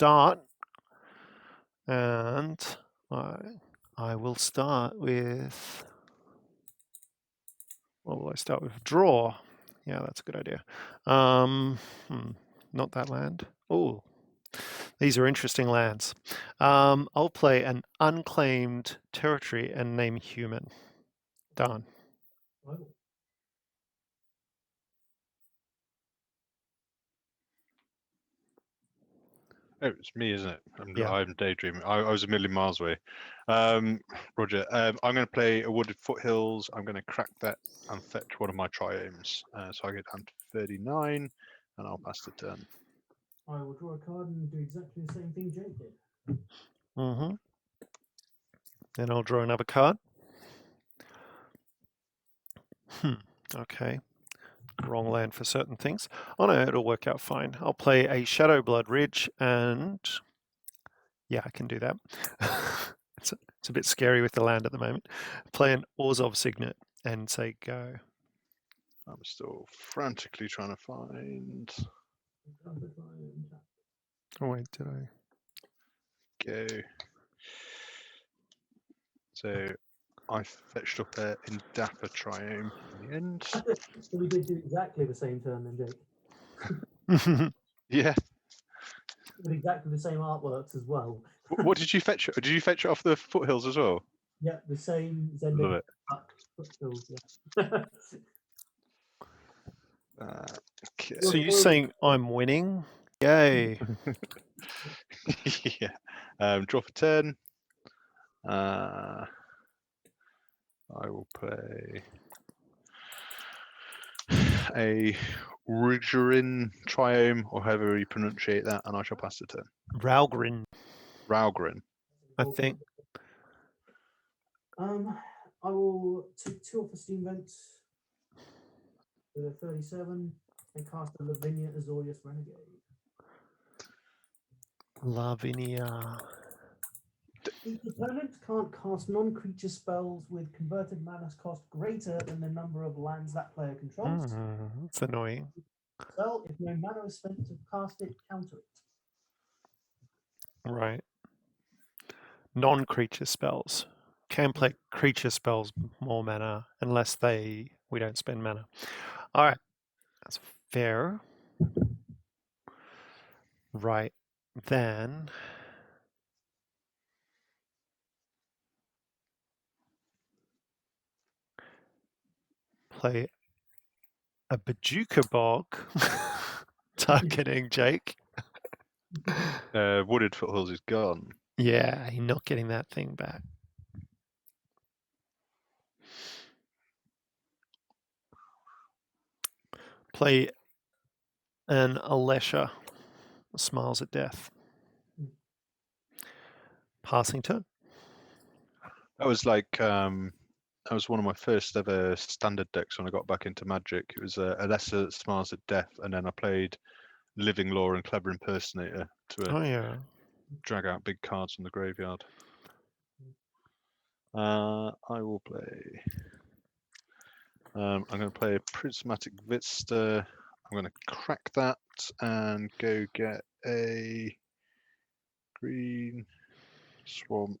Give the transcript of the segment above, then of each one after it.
start, and I will start with. What will I start with? Draw. Yeah, that's a good idea. Not that land. Oh, these are interesting lands. I'll play an unclaimed territory and name human. Done. Oh, it's me, isn't it? Yeah. I'm daydreaming. I was a million miles away. Roger. I'm going to play a Wooded Foothills. I'm going to crack that and fetch one of my triomes. So I get down to 39, and I'll pass the turn. I will draw a card and do exactly the same thing Jake did. Mm-hmm. Then I'll draw another card. Okay. Wrong land for certain things. Oh no, it'll work out fine. I'll play a Shadow Blood Ridge, and yeah, I can do that. It's a bit scary with the land at the moment. Play an Orzhov Signet and say go. I'm still frantically trying to find. Oh wait, did I? Go. So I fetched up a Indappa triome in the end. So we did do exactly the same turn then, Jake. Yeah. With exactly the same artworks as well. What did you fetch? Did you fetch it off the foothills as well? Yeah, the same Love Zending it. foothills, yeah. Okay. So you're saying I'm winning? Yay. Yeah. Draw for 10. I will play a Ridgerin triome, or however you pronunciate that, and I shall pass the turn. Ralgrin, Ralgrin. I think. I will take 2 off the steam vents with a 37 and cast a Lavinia Azorius Renegade. Lavinia. Each opponent can't cast non-creature spells with converted mana cost greater than the number of lands that player controls. It's annoying. Spell, if no mana is spent to cast it, counter it. Right. Non-creature spells. Can play creature spells more mana unless we don't spend mana. All right. That's fair. Right. Then play a Bajuka Bog targeting Jake. Wooded Foothills is gone. Yeah, he's not getting that thing back. Play an Alesha, Smiles at Death. Passing turn. That was like that was one of my first ever standard decks when I got back into Magic. It was a lesser Smiles at Death, and then I played Living Law and Clever Impersonator to drag out big cards from the graveyard. I will play. I'm going to play a Prismatic Vista. I'm going to crack that and go get a green swamp.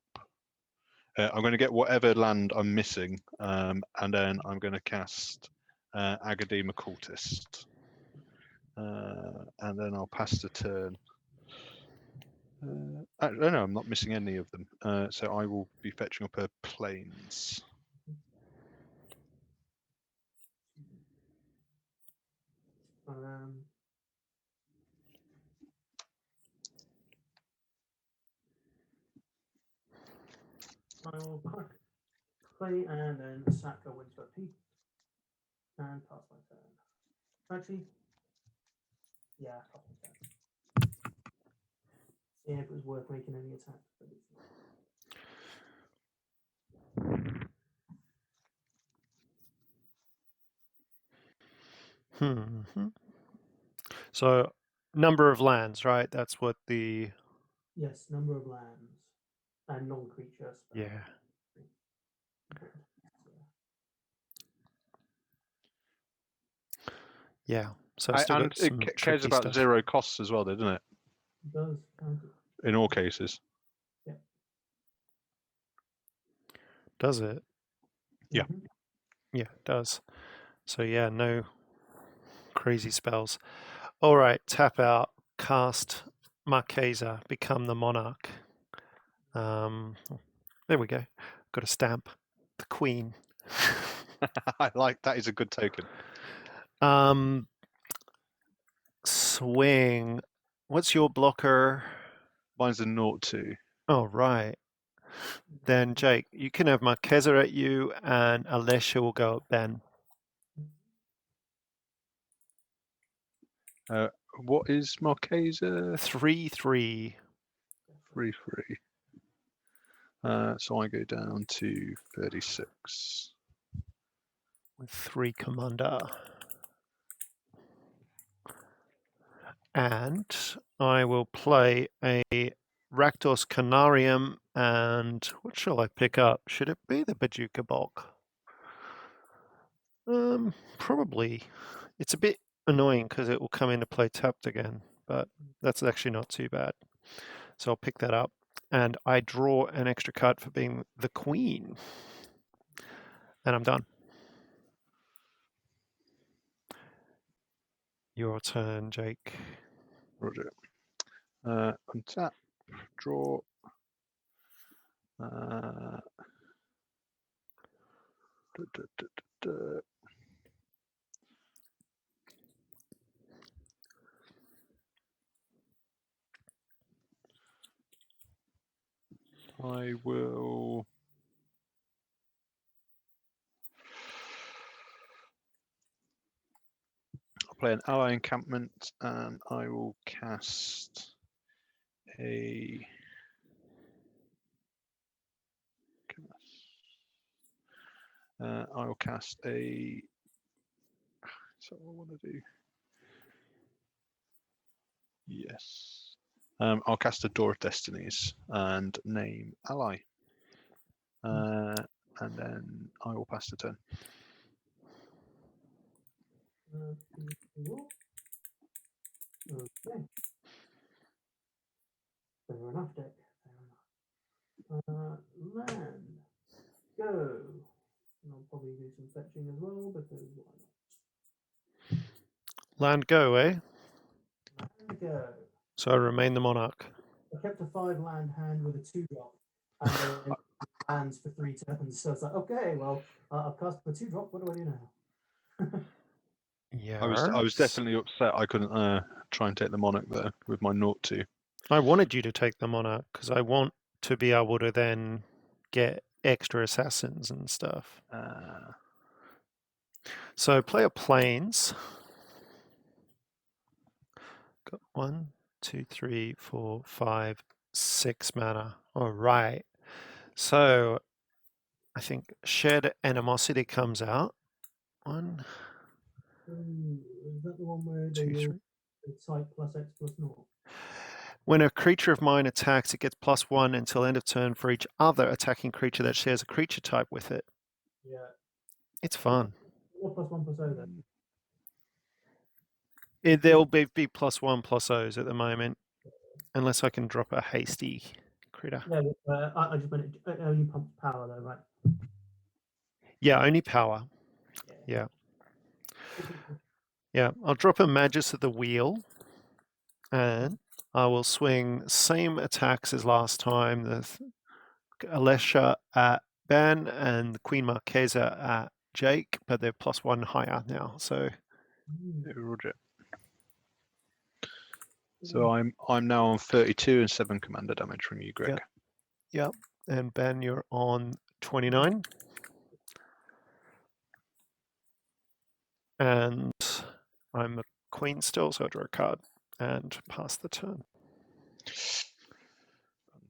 I'm going to get whatever land I'm missing, and then I'm going to cast Agadema Cultist. And then I'll pass the turn. No, I'm not missing any of them. So I will be fetching up a Plains. I will play and then sack a Windswept Peak and pass my turn. Actually, yeah, pass my turn. Yeah, if it was worth making any attack. But Hmm. So, number of lands, right? That's what the. yes, number of lands and non-creature spells. Yeah. Yeah. So And it cares about stuff. 0 costs as well, doesn't it? does count it. in all cases. Does it? Yeah. Mhm. Yeah, it does. So yeah, no crazy spells. All right, tap out, cast Marchesa, become the monarch. There we go. Got a stamp. The queen. I like that. Is a good token. Swing. What's your blocker? Mine's a 0-2. Oh, right. Then, Jake, you can have Marchesa at you, and Alessia will go at Ben. What is Marchesa? 3/3. 3-3. So I go down to 36. With 3 commander. And I will play a Rakdos Canarium, and what shall I pick up? Should it be the Bajuka Bulk? Probably. It's a bit annoying because it will come into play tapped again, but that's actually not too bad. So I'll pick that up, and I draw an extra card for being the queen. And I'm done. Your turn, Jake. Roger. Untap, draw. I will. I'll play an ally encampment, and I will cast a. I will cast a. Is that what I want to do? Yes. I'll cast a Door of Destinies and name ally. And then I will pass the turn. Okay. Fair enough, Dick. Fair enough. Land. Go. And I'll probably do some fetching as well because why not? Land go, eh? Land go. So I remain the monarch. I kept a 5 land hand with a 2-drop, and then lands for 3 turns. So it's like, okay, well, I've cast for 2-drop. What do I do now? Yeah. I was definitely upset I couldn't try and take the Monarch there with my 0-2. I wanted you to take the monarch because I want to be able to then get extra assassins and stuff. So play a plains. Got 1, 2, 3, 4, 5, 6 mana. All right. So I think Shared Animosity comes out. 1, Is that the one where 2, 3. type plus X plus 0? When a creature of mine attacks, it gets +1 until end of turn for each other attacking creature that shares a creature type with it. Yeah. It's fun. What +1 +0 then? There'll be +1/+0s at the moment, unless I can drop a hasty critter. Yeah, I just meant it only pumps power though, right? Yeah, only power. Yeah. Yeah, I'll drop a Magus at the wheel, and I will swing same attacks as last time. The Alessia at Ben and the Queen Marchesa at Jake, but they're +1 higher now. So Roger. So I'm now on 32 and 7 commander damage from you, Greg. Yep. And Ben, you're on 29. And I'm a queen still, so I draw a card and pass the turn.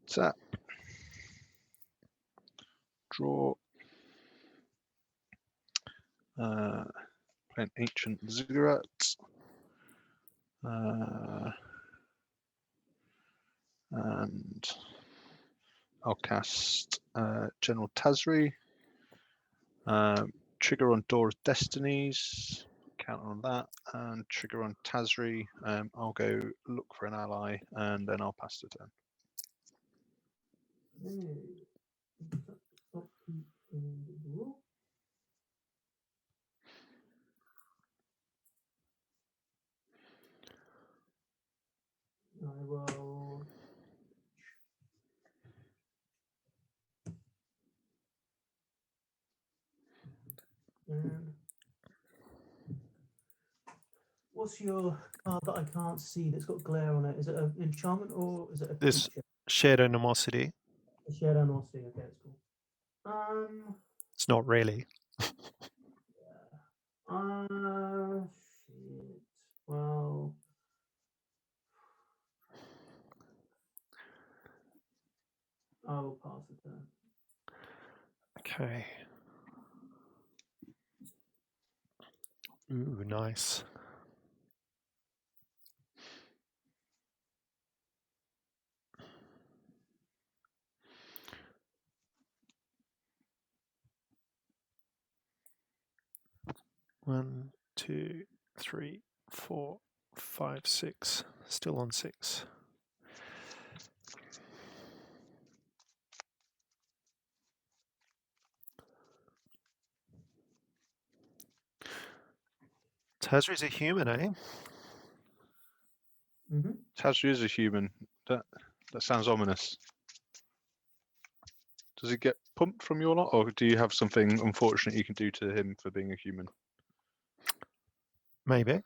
Tap. Draw. Play an Ancient Ziggurat. And I'll cast General Tazri. Trigger on Door of Destinies. counter on that, and trigger on Tazri. I'll go look for an ally, and then I'll pass the turn. I will. And what's your card that I can't see that's got glare on it? Is it an enchantment or is it a This creature? shared animosity. A shared animosity. Okay, that's cool. It's not really. Shit. Well. I will pass the turn. Okay. Ooh, nice. One, 2, 3, 4, 5, 6. Still on 6. Tazri's a human, eh? Mm-hmm. Tazri is a human. That sounds ominous. Does he get pumped from your lot, or do you have something unfortunate you can do to him for being a human? Maybe.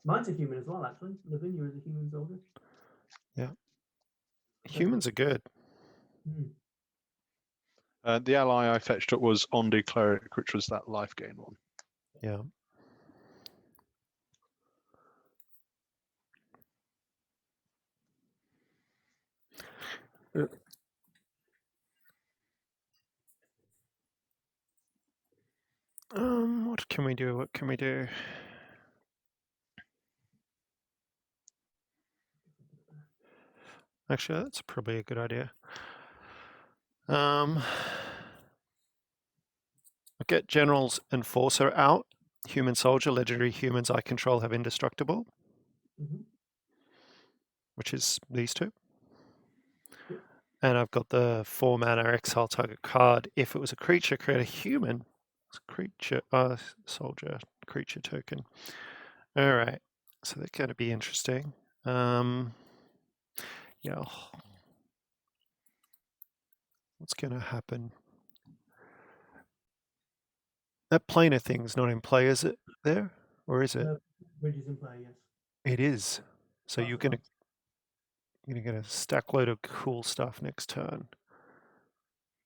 Mine's a human as well, actually. Lavinia is a human soldier. Yeah. Humans are good. The ally I fetched up was Ondu Cleric, which was that life gain one. Yeah. What can we do? What can we do? Actually, that's probably a good idea. I'll get General's Enforcer out. Human Soldier, legendary humans I control have indestructible, which is these two. Yep. And I've got the 4 mana exile target card. If it was a creature, create a human creature, soldier creature token. All right, so they're going to be interesting. Yeah. What's going to happen? That planar thing's not in play, is it there? Or is it? Bridge is in play, yes. It is. So That's you're the going to get a stack load of cool stuff next turn.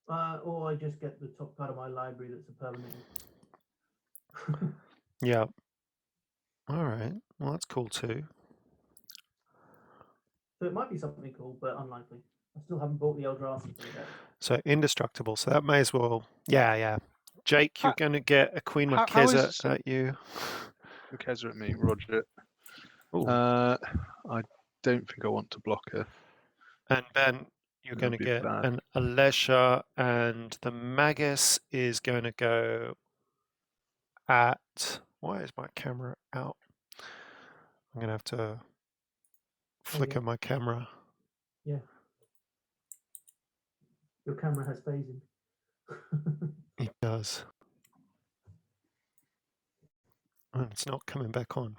Or I just get the top card of my library that's a permanent. Yeah. All right. Well, that's cool too. So it might be something cool, but unlikely. I still haven't bought the Eldrazi for the deck. So indestructible. So that may as well. Yeah. Jake, you're going to get a Queen how Marchesa is at you. Marchesa at me, Roger. Ooh. I don't think I want to block her. And Ben, you're That going would to be get bad. an Alesha, and the Magus is going to go at. Why is my camera out? I'm going to have to flicker my camera. Yeah. Your camera has phasing. It does. And it's not coming back on.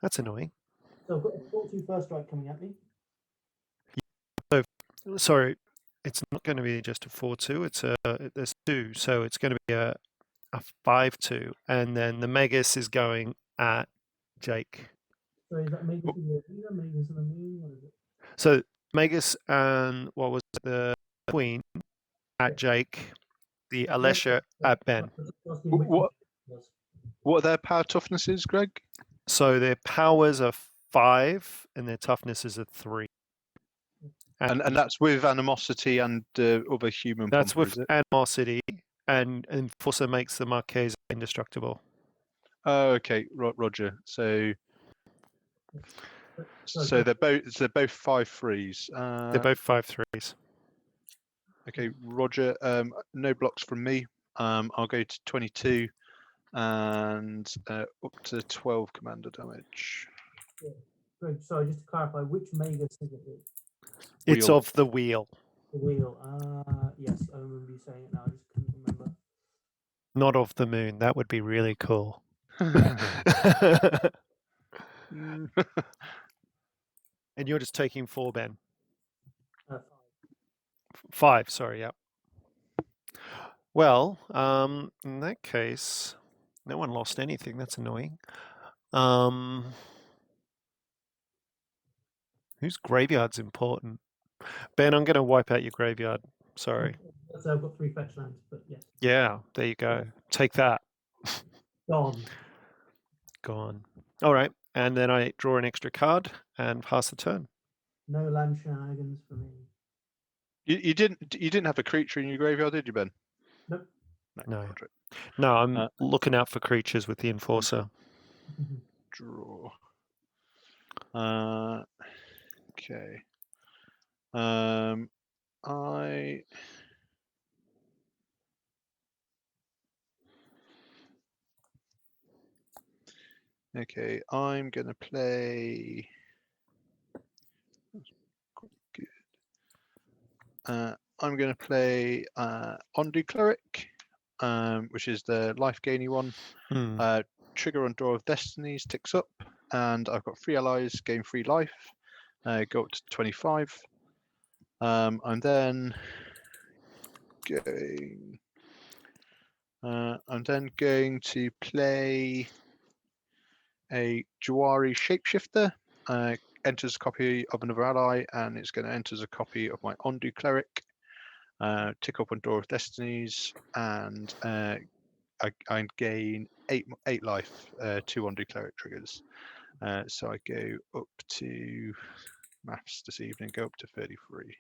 That's annoying. So I've got a 4-2 first strike coming at me. So, sorry, it's not going to be just a 4-2. It's there's 2, so it's going to be a 5-2, and then the Magus is going at Jake. So is that Magus in the arena, Magus in the moon? What is it? So Magus and what was it, the Queen at Jake, the Alesha at Ben. What are their power toughnesses, Greg? So their powers are 5 and their toughness is a 3. And that's with animosity and other human. That's Pumper, with animosity, and also makes the Marchesa indestructible. Oh, okay, Roger. So they're both 5/3s. They're both 5/3s. Okay, Roger. No blocks from me. I'll go to 22, and up to 12 commander damage. Greg, sorry, just to clarify, which Magus is it? It's Wheel. of the wheel, The wheel. Yes, I remember you saying it now. I just couldn't remember. not of the moon. That would be really cool. Mm. And you're just taking 4, Ben. 5. 5, sorry, yeah. Well, in that case, no one lost anything. That's annoying. Whose graveyard's important? Ben, I'm going to wipe out your graveyard. Sorry. So I've got 3 fetch lands, but yes. Yeah, there you go. Take that. Gone. Gone. All right. And then I draw an extra card and pass the turn. No land shenanigans for me. You didn't have a creature in your graveyard, did you, Ben? Nope. No. Roger. No, I'm looking out for creatures with the Enforcer. Draw. Okay. Okay, I'm gonna play. Good. I'm gonna play Ondu Cleric, which is the life gainy one. Trigger on Door of Destinies ticks up, and I've got 3 allies, gain 3 life, go up to 25. I'm then going to play a Jawari Shapeshifter. Enters a copy of another ally, and it's going to enter a copy of my Ondu Cleric. Tick up on Door of Destinies, and I gain 8 life, 2 Ondu Cleric triggers. So I go up to maths this evening, go up to 33.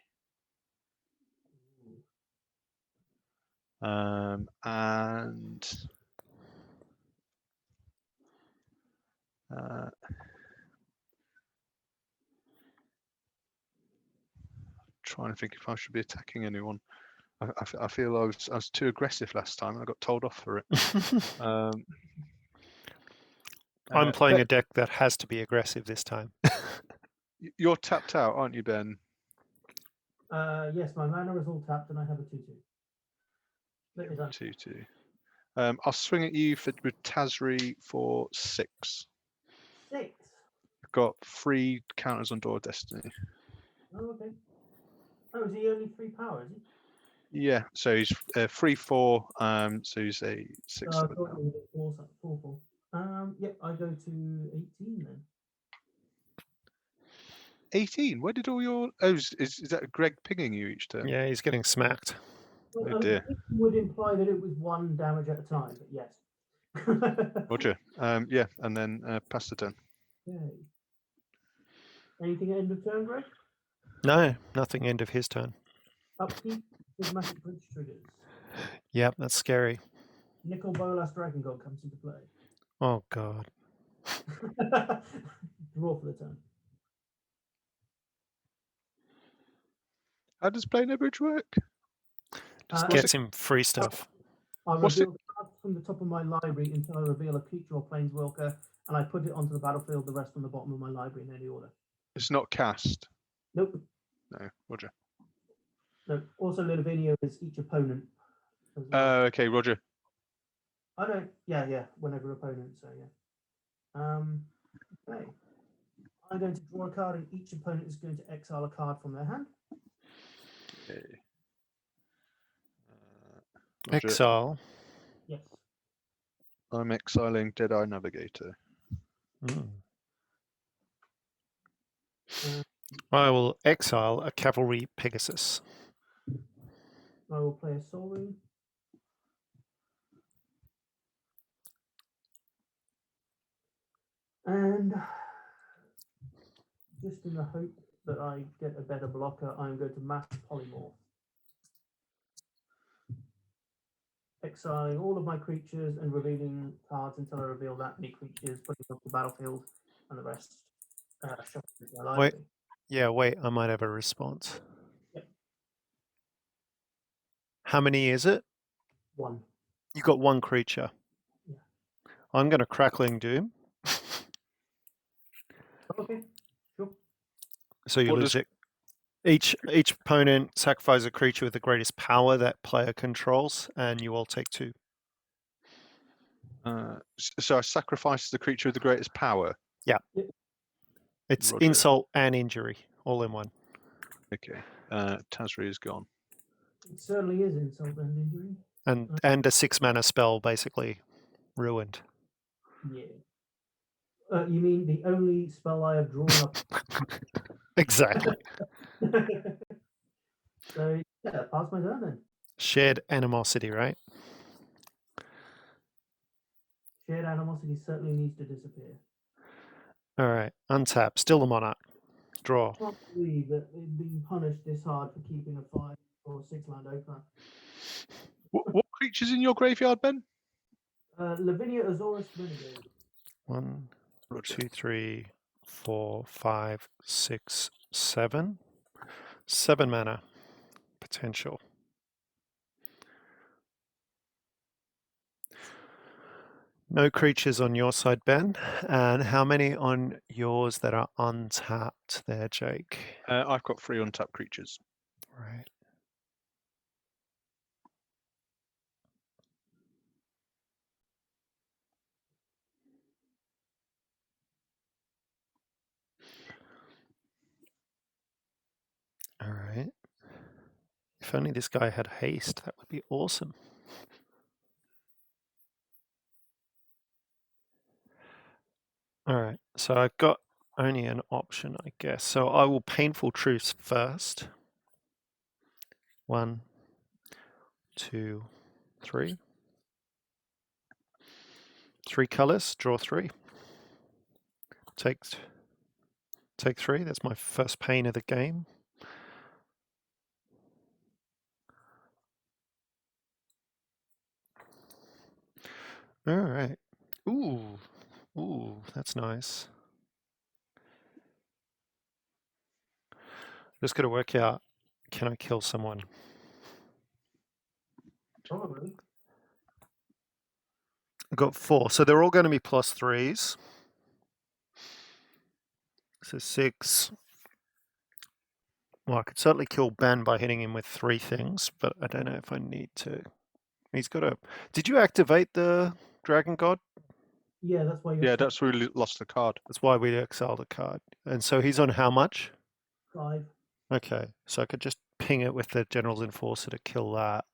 Trying to think if I should be attacking anyone. I feel I was too aggressive last time. I got told off for it. I'm playing a deck that has to be aggressive this time. You're tapped out, aren't you, Ben? Yes, my mana is all tapped, and I have a 2/2. 2/2. I'll swing at you with Tazri for 6. 6. I've got 3 counters on Door of Destiny. Oh, okay. Oh, is he only 3 power, is he? Yeah, so he's 3/4. So he's a 6. I thought it was 4/4. Yep, I go to 18 then. 18. Where did all your? Oh, is that Greg pinging you each turn? Yeah, he's getting smacked. Well, Oh dear. it would imply that it was 1 damage at a time, but yes. Roger. Yeah, and then pass the turn. Okay. Anything at end of turn, Greg? No, nothing. End of his turn. Upkeep, Prismatic Bridge triggers. Yep, that's scary. Nicol Bolas Dragon God comes into play. Oh, God. Draw for the turn. How does Play No Bridge work? Just gets him free stuff. I reveal cards from the top of my library until I reveal a creature or planeswalker, and I put it onto the battlefield, the rest on the bottom of my library in any order. It's not cast. Nope. No, Roger. No. Also, Lilavinia is each opponent. Okay, Roger. I don't. Yeah. Whenever opponent. So yeah. Okay. I'm going to draw a card, and each opponent is going to exile a card from their hand. Okay. Exile. Yes. I'm exiling Deadeye Navigator. I will exile a Cavalry Pegasus. I will play a Soul Ring. And just in the hope that I get a better blocker, I'm going to mass polymorph. Exiling all of my creatures and revealing cards until I reveal that many creatures, putting them off the battlefield, and the rest shuffling into my library. Wait, I might have a response. Yep. How many is it? 1. You got 1 creature. Yeah. I'm going to Crackling Doom. Okay, sure. So you What lose does- it. Each opponent sacrifices a creature with the greatest power that player controls, and you all take 2. So I sacrifice the creature with the greatest power. It's Roger. insult and injury all in one. Okay. Tazri is gone. It certainly is insult and injury. And a 6-mana spell basically ruined. Yeah. You mean the only spell I have drawn up? Exactly. So yeah, pass my turn then. Shared animosity, right? Shared animosity certainly needs to disappear. All right. Untap. Still a Monarch. Draw. I can't believe that they've been punished this hard for keeping a 5 or 6 land opener. What creature's in your graveyard, Ben? Lavinia Azorus Renegade. 1, Roger. 2, 3, 4, 5, 6, 7. 7 mana potential. No creatures on your side, Ben. And how many on yours that are untapped there, Jake? I've got 3 untapped creatures. Right. All right. If only this guy had haste, that would be awesome. All right, so I've got only an option, I guess. So I will Painful Truths first. 1, 2, 3. 3 colors, draw 3. Take 3. That's my first pain of the game. All right. Ooh, that's nice. Just got to work out, can I kill someone? Probably. I've got 4, so they're all going to be +3s. So 6. Well, I could certainly kill Ben by hitting him with 3 things, but I don't know if I need to. He's got a... Did you activate the Dragon God? Yeah, that's why you Yeah, that's where we lost the card. That's why we exiled a card. And so he's on how much? 5. Okay, so I could just ping it with the General's Enforcer to kill that.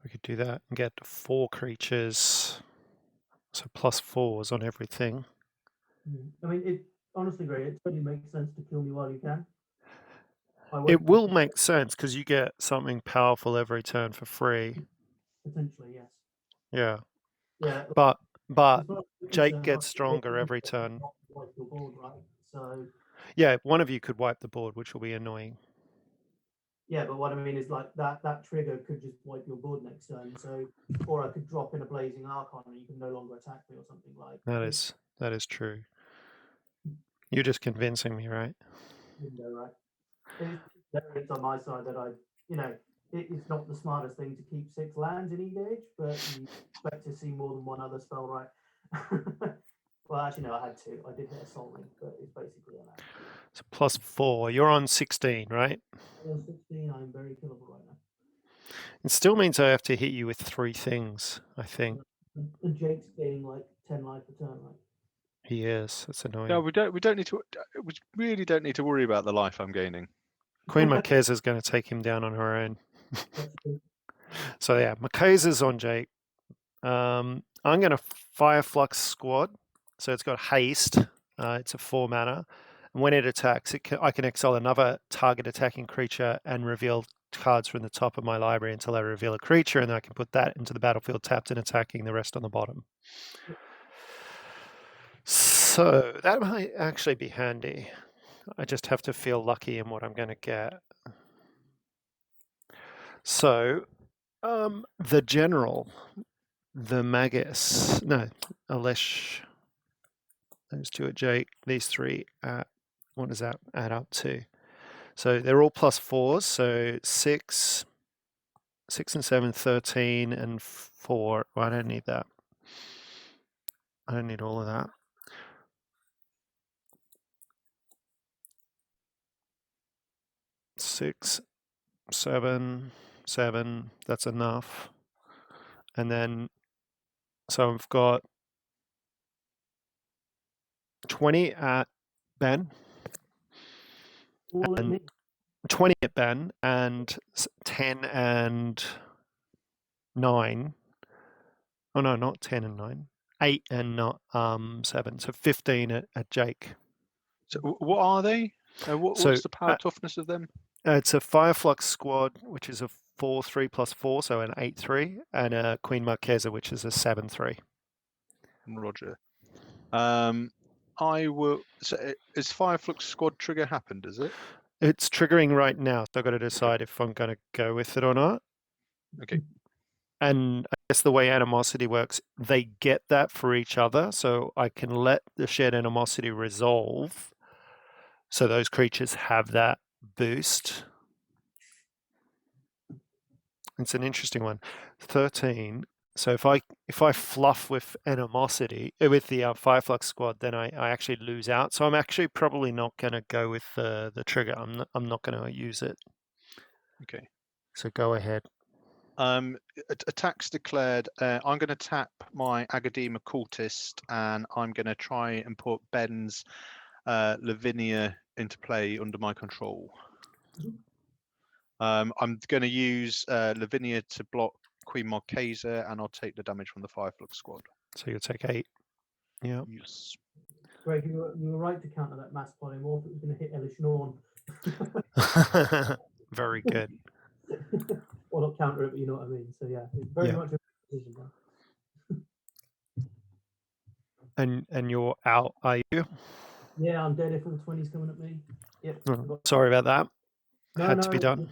We could do that and get 4 creatures. So +4s on everything. I mean, it honestly, Greg, it totally makes sense to kill me while you can. It will make sense because you get something powerful every turn for free. Potentially, yes. Yeah. Yeah. But as far as Jake concerned, gets stronger every turn. Wipe your board, right? So Yeah, one of you could wipe the board, which will be annoying. yeah, but what I mean is like that trigger could just wipe your board next turn. So, or I could drop in a Blazing Archon and you can no longer attack me or something like that. That is true. You're just convincing me, right? Window, right? It's on my side that it's not the smartest thing to keep 6 lands in EDH, but you expect to see more than one other spell, right? Well, actually, no, I had 2. I did hit a Soul Link, but it's basically a land. So +4. You're on 16, right? I'm on 16. I'm very killable right now. It still means I have to hit you with 3 things, I think. And Jake's gaining like 10 life a turn, right? He is. That's annoying. No, we don't need to. We really don't need to worry about the life I'm gaining. Queen Marchesa is going to take him down on her own. That's true. So yeah, Marchesa's on Jake. I'm going to Fire Flux Squad. So it's got haste. It's a 4 mana. And when it attacks, I can exile another target attacking creature and reveal cards from the top of my library until I reveal a creature, and then I can put that into the battlefield tapped and attacking the rest on the bottom. So that might actually be handy. I just have to feel lucky in what I'm going to get. So, the general, the Magus, no, Alesh, those two at Jake, these three at, what does that add up to? So they're all +4s, so 6 and 7, 13, and 4. Well, I don't need that. I don't need all of that. Six, 7, 7, that's enough. And then, so I've got 20 at Ben. All at And me. 20 at Ben and 10 and 9. Oh no, not 10 and 9. 8 and not 7. So 15 at Jake. So what are they? What's the power toughness of them? It's a Fireflux squad, which is a 4/3 +4, so an 8/3, and a Queen Marchesa, which is a 7/3. Roger. I will. So is Fireflux squad trigger happened? Is it? It's triggering right now, so I've got to decide if I'm going to go with it or not. Okay. And I guess the way animosity works, they get that for each other, so I can let the shared animosity resolve, so those creatures have that boost. It's an interesting one. 13. So if I fluff with animosity with the Fireflux squad, then I actually lose out. So I'm actually probably not going to go with the trigger. I'm not going to use it. Okay. So go ahead. Attacks declared. I'm going to tap my Agadema cultist, and I'm going to try and put Ben's Lavinia into play under my control. I'm going to use Lavinia to block Queen Marchesa, and I'll take the damage from the Fireflux squad. So you'll take 8. Yeah. Yes. Greg, you were right to counter that mass polymorph. It was going to hit Elish Norn. Very good. Or not counter it, but you know what I mean. So yeah, it's very much a position now. And you're out, are you? Yeah, I'm dead if all 20's coming at me. Yep. Sorry about that. Had to be done.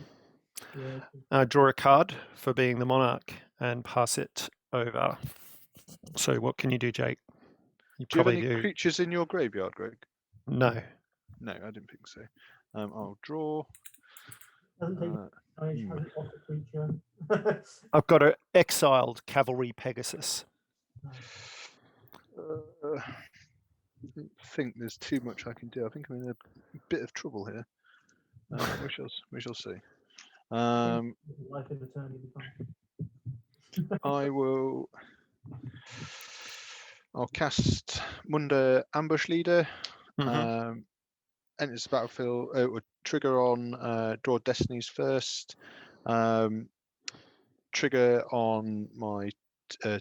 Yeah. Draw a card for being the Monarch and pass it over. So what can you do, Jake? Do you have any creatures in your graveyard, Greg? No. No, I didn't think so. I'll draw. Doesn't take hasn't off a creature. I've got an exiled Cavalry Pegasus. I think there's too much I can do. I think I'm in a bit of trouble here. We shall see. Life in eternity. I'll cast Munda Ambush Leader. Mm-hmm. And it's battlefield. It would trigger on draw destinies first. Trigger on my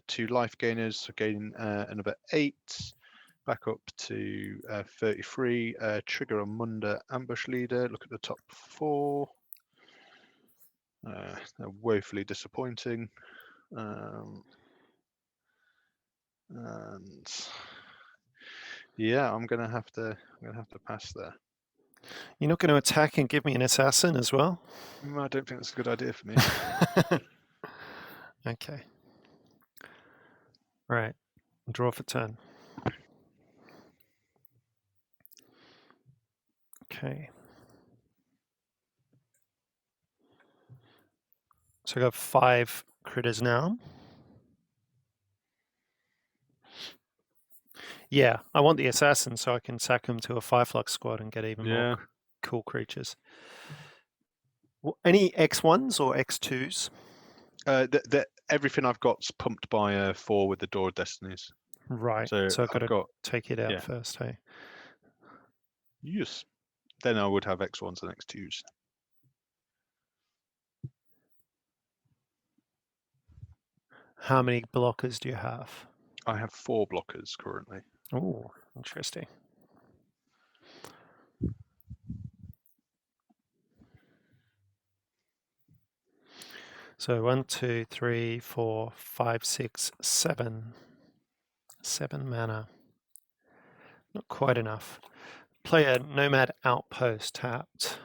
2 life gainers, so gain another 8. Back up to 33. Trigger on Munda Ambush Leader. Look at the top 4. They're woefully disappointing. And yeah, I'm gonna have to pass there. You're not going to attack and give me an assassin as well? I don't think that's a good idea for me. Okay. Right. Draw for turn. Okay. So I got 5 critters now. Yeah, I want the assassin so I can sack them to a Fireflux squad and get even more cool creatures. Any X1s or X2s? Everything I've got's pumped by 4 with the Door of Destinies. Right. So I've got to take it out first, hey? Yes. Then I would have X1s and X2s. How many blockers do you have? I have 4 blockers currently. Oh, interesting. So 1, 2, 3, 4, 5, 6, 7. 7 mana. Not quite enough. Play a Nomad Outpost tapped.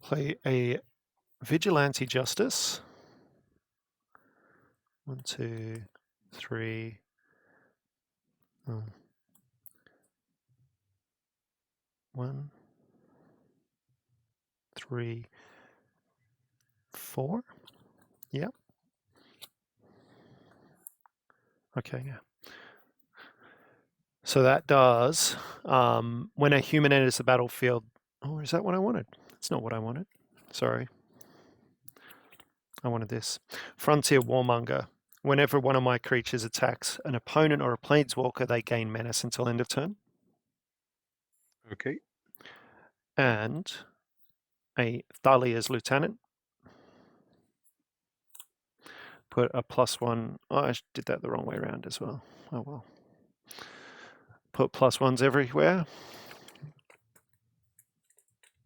Play a Vigilante Justice. 1, 2, 3. 1, 3, 4. Yep. Okay, yeah. So that does, when a human enters the battlefield, oh, is that what I wanted? That's not what I wanted. Sorry. I wanted this. Frontier Warmonger. Whenever one of my creatures attacks an opponent or a planeswalker, they gain menace until end of turn. Okay. And a Thalia's Lieutenant. Put a +1. Oh, I did that the wrong way around as well. Oh well. Put +1s everywhere.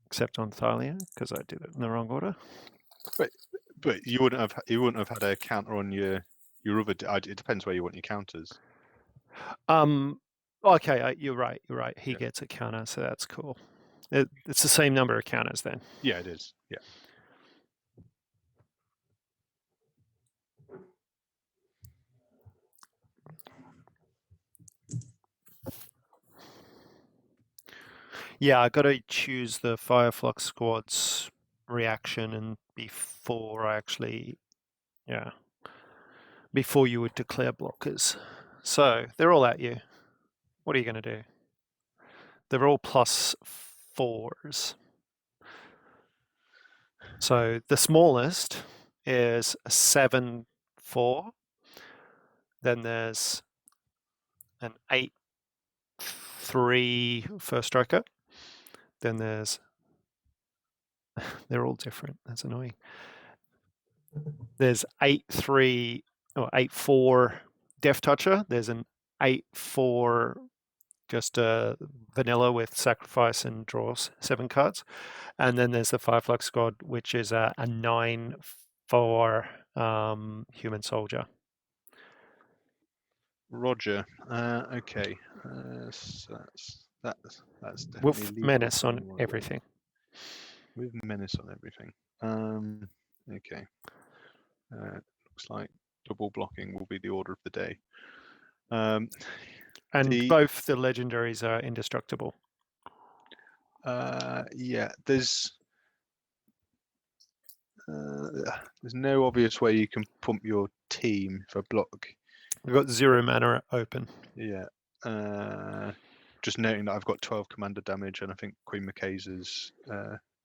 Except on Thalia, because I did it in the wrong order. But you wouldn't have had a counter on your other. It depends where you want your counters. Okay, you're right. You're right. He Yeah. gets a counter, so that's cool. It's the same number of counters then. Yeah, it is. Yeah. Yeah, I got to choose the Fireflux squad's reaction, and before I actually, before you would declare blockers. So they're all at you. What are you going to do? They're all +4s. So the smallest is a 7/4. Then there's an 8/3 first striker. Then there's, they're all different. That's annoying. There's 8/3 or 8/4 Death Toucher. There's an 8/4 just vanilla with sacrifice and draws 7 cards. And then there's the Fireflux Squad, which is a 9/4 human soldier. Roger. Okay. So that's definitely With legal menace on going right everything. With menace on everything. Okay. Looks like double blocking will be the order of the day. And both the legendaries are indestructible. Yeah, there's no obvious way you can pump your team for block. We've got 0 mana open. Yeah. Just noting that I've got 12 commander damage, and I think Queen Marchesa's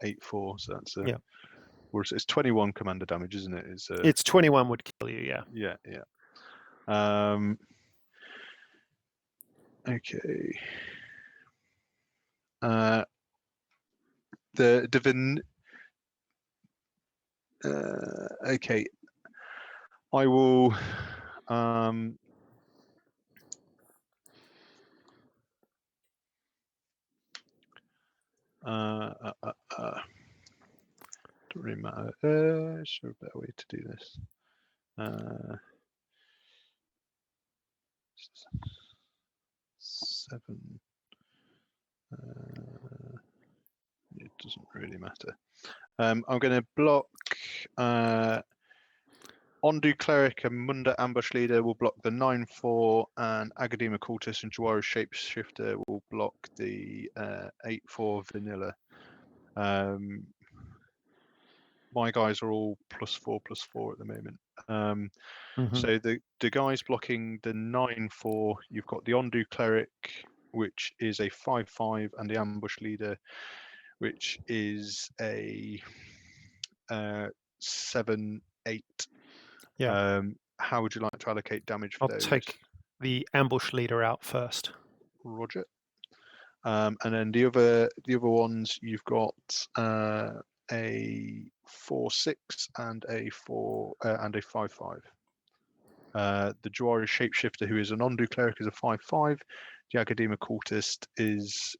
8/4, so that's Yeah. It's 21 commander damage, isn't it? It's 21 would kill you, yeah. Yeah, yeah. Okay. The Divin. Okay. I will. Don't really matter. Is there a better way to do this? Seven. It doesn't really matter. I'm going to block. Ondu Cleric and Munda Ambush Leader will block the 9/4, and Agadema Cultist and Jawari Shapeshifter will block the 8/4 Vanilla. My guys are all +4/+4 at the moment. So the guys blocking the 9/4, you've got the Ondu Cleric, which is a 5/5, and the Ambush Leader, which is a 7/8. Yeah. How would you like to allocate damage for those? I'll take the Ambush Leader out first. Roger. And then the other ones, you've got a 4/6 and a 5/5. The Jawari Shapeshifter, who is an Ondu Cleric, is a 5/5. The Agadema Cultist is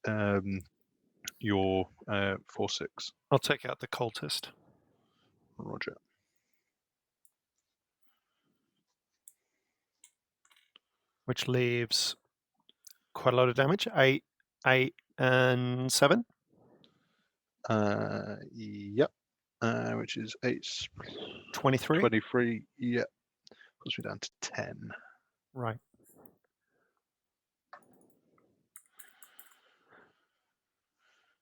your 4/6. I'll take out the Cultist. Roger. which leaves quite a lot of damage. 8, 8, and 7. Yep. Which is 8, 23. 23. Yep. Puts me down to 10. Right.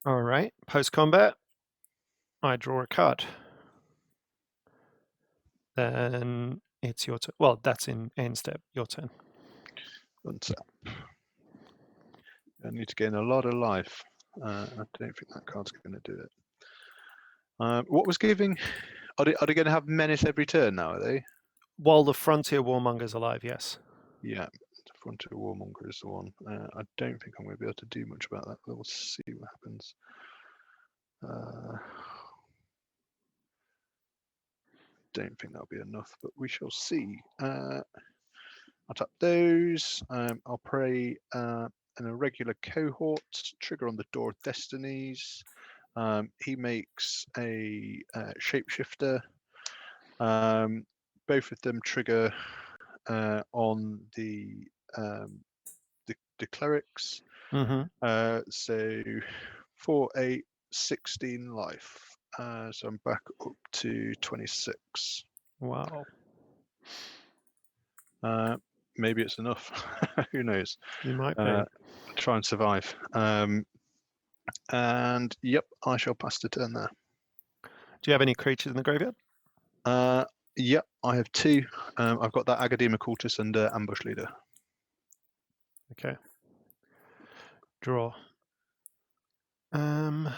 All right. Post combat, I draw a card. Then it's your turn. Well, that's in end step. Your turn. Untap. I need to gain a lot of life. I don't think that card's going to do it. What was giving? Are they going to have menace every turn now? Are they? While the Frontier Warmonger's alive, yes. Yeah, the Frontier Warmonger is the one. I don't think I'm going to be able to do much about that, but we'll see what happens. Don't think that'll be enough, but we shall see. I'll tap those. I'll play an irregular cohort, trigger on the Door of Destinies. He makes a shapeshifter. Both of them trigger on the clerics. So 4, 8, 16 life. So I'm back up to 26. Wow. Maybe it's enough. Who knows? You might be. Try and survive. And yep, I shall pass the turn there. Do you have any creatures in the graveyard? Yep, I have 2. I've got that Academia Cultist and Ambush Leader. Okay. Draw. And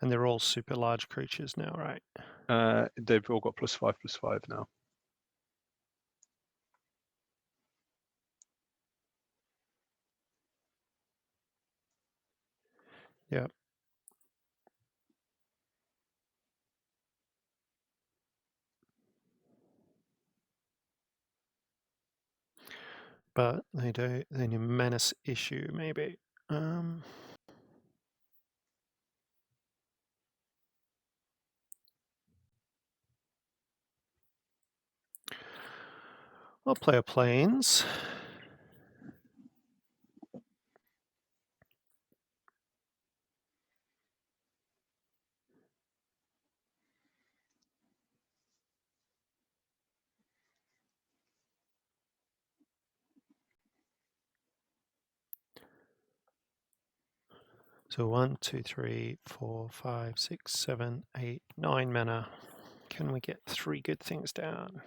they're all super large creatures now, right? They've all got +5/+5 now. Yep. But they need a menace issue, maybe. I'll play a plains. So 1, 2, 3, 4, 5, 6, 7, 8, 9 mana. Can we get 3 good things down?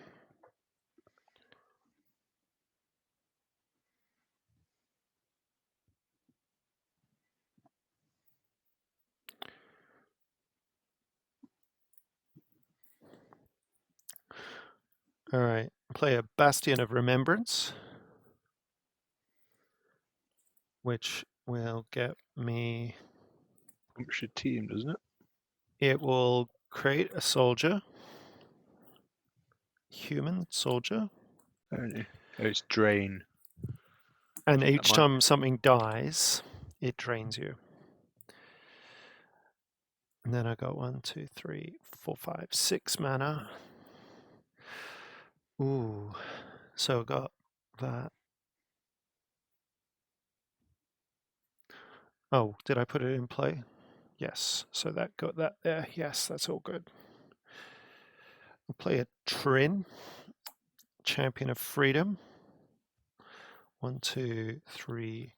All right, play a Bastion of Remembrance, which will get me... It's your team, doesn't it? It will create a soldier, human soldier. Oh, it's drain. And each time something dies, it drains you. And then I got 1, 2, 3, 4, 5, 6 mana. Ooh, so I got that. Oh, did I put it in play? Yes, so that got that there. Yes, that's all good. I'll play a Trin, Champion of Freedom. 1, 2, 3,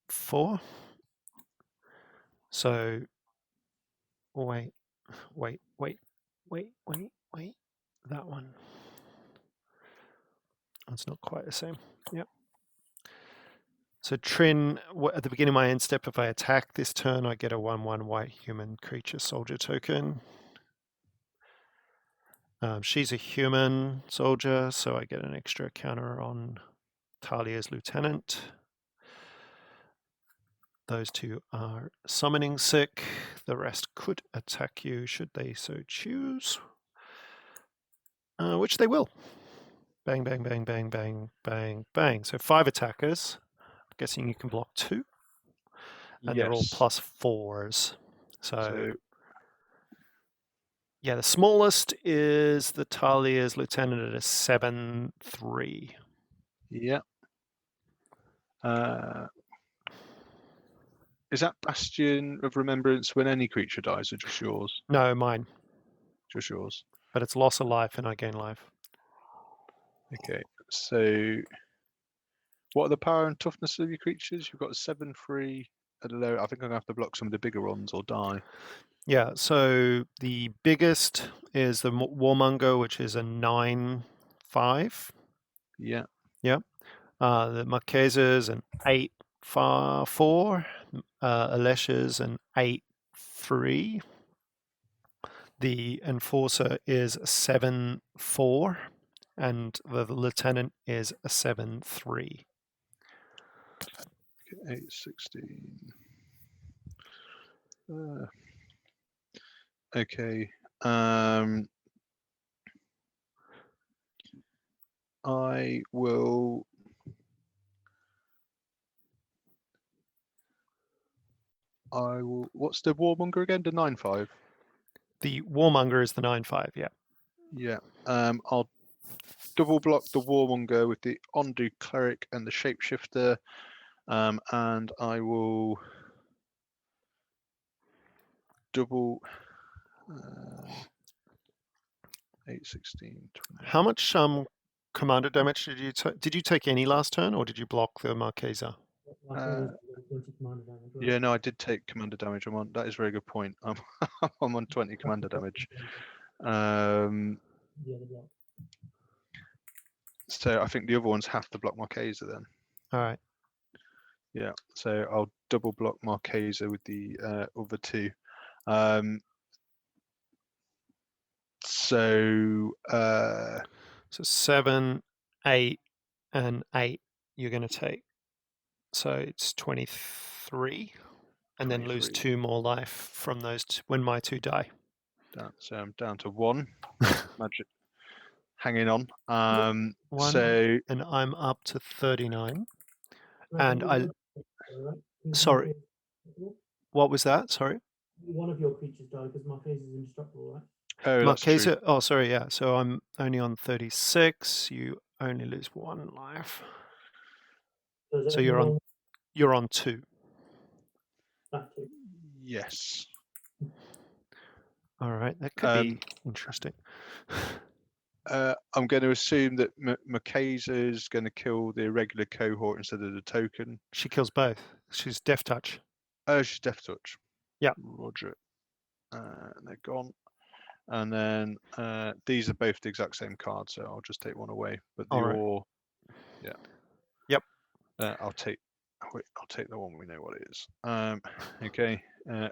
4. So, wait. That one. That's not quite the same. Yep. So Trin, at the beginning of my end step, if I attack this turn, I get a 1/1 white human creature soldier token. She's a human soldier, so I get an extra counter on Talia's lieutenant. Those 2 are summoning sick. The rest could attack you should they so choose, which they will. Bang, bang, bang, bang, bang, bang, bang. So 5 attackers. I'm guessing you can block 2. And they're all +4s. So Yeah, the smallest is the Talia's lieutenant at a 7/3. Yeah. Is that Bastion of Remembrance when any creature dies, or just yours? No, mine. Just yours. But it's loss of life and I gain life. Okay. So, what are the power and toughness of your creatures? You've got a 7/3 at a low. I think I'm gonna have to block some of the bigger ones or die. Yeah, so the biggest is the Warmonger, which is a 9/5. Yeah. Yeah. The Marchesa's an 8/4. Alesha's an 8/3. The Enforcer is a 7/4. And the Lieutenant is a 7/3. 8, 16. Okay. I will. What's the Warmonger again? The 9/5. The Warmonger is the 9/5. Yeah. Yeah. I'll double block the Warmonger with the Ondu Cleric and the Shapeshifter, and I will double 8, 16, 20. How much commander damage did you take? Did you take any last turn, or did you block the Marchesa? Yeah, no, I did take commander damage. That is a very good point. I'm on 20 commander damage. So I think the other ones have to block Marchesa then. All right. Yeah, so I'll double block Marchesa with the other two. So 7, 8, and 8 you're going to take. So it's 23, and then lose 2 more life from those when my 2 die. So I'm down to 1. Magic. Hanging on. 1, so and I'm up to 39. And sorry, what was that? Sorry. One of your creatures died because Marchesa is indestructible, right? Oh, that's true. Marchesa. Oh, sorry. Yeah. So I'm only on 36. You only lose 1 life. So you're on 2. Yes. All right. That could be interesting. I'm going to assume that Marchesa is going to kill the irregular cohort instead of the token. She kills both. She's Death Touch. Oh, she's Death Touch. Yeah. Roger. They're gone. And then these are both the exact same card, so I'll just take one away. But the ore, yeah. Yep. I'll take the one we know what it is. Okay.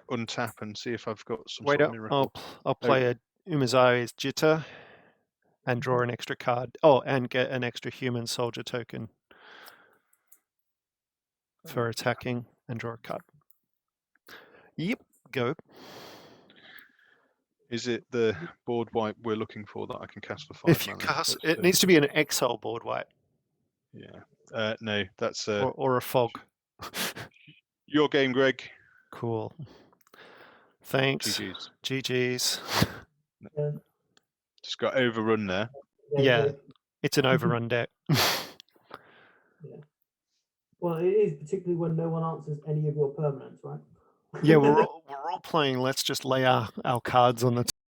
Untap and see if I've got some Wait sort up. of miracle. I'll play a Umazari's Jitter and draw an extra card. Oh, and get an extra human soldier token for attacking and draw a card. Yep, go. Is it the board wipe we're looking for that I can cast for 5 If you mana? cast, it needs to be an exile board wipe. Yeah. No, that's or a fog. Your game, Greg. Cool. Thanks. GG's. Just got overrun there. Yeah, it's an overrun deck. Well, it is, particularly when no one answers any of your permanents, right? Yeah, we're all playing. Let's just lay our cards on the